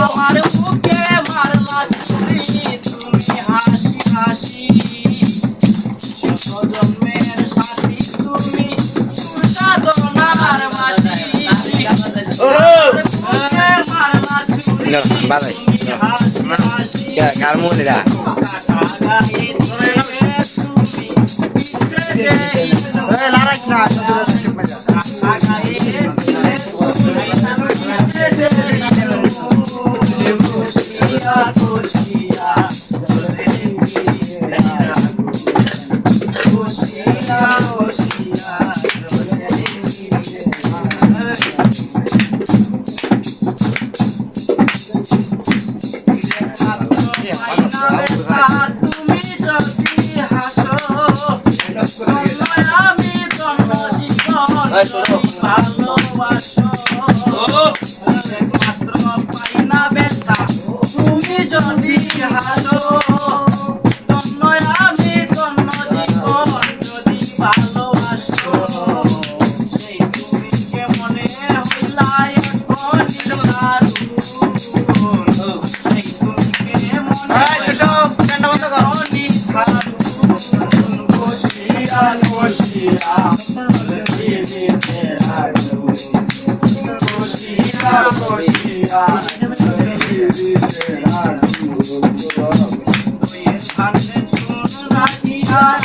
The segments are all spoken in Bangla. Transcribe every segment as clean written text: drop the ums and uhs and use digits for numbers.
আমার বুকে মারলা তুমি হাসি হাসি জন্মের সাথী তুমি সুসাধনার বাসি বাবাই কার মনেরা তুমি যদি হাসো আমি জন্ম জীবন ভালোবাসো মাত্র পাই না ব্যথা তুমি যদি হাসো আমি জন্ম জীবন যদি ভালোবাসো সেই তুমি কেমনে হইলা এখন সেই তুমি কেমনে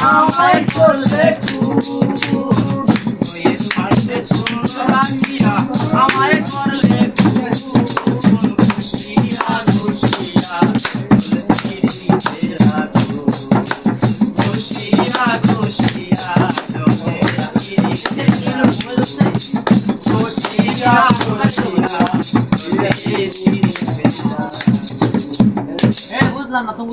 আমায় করলে বুঝলাম না তুমি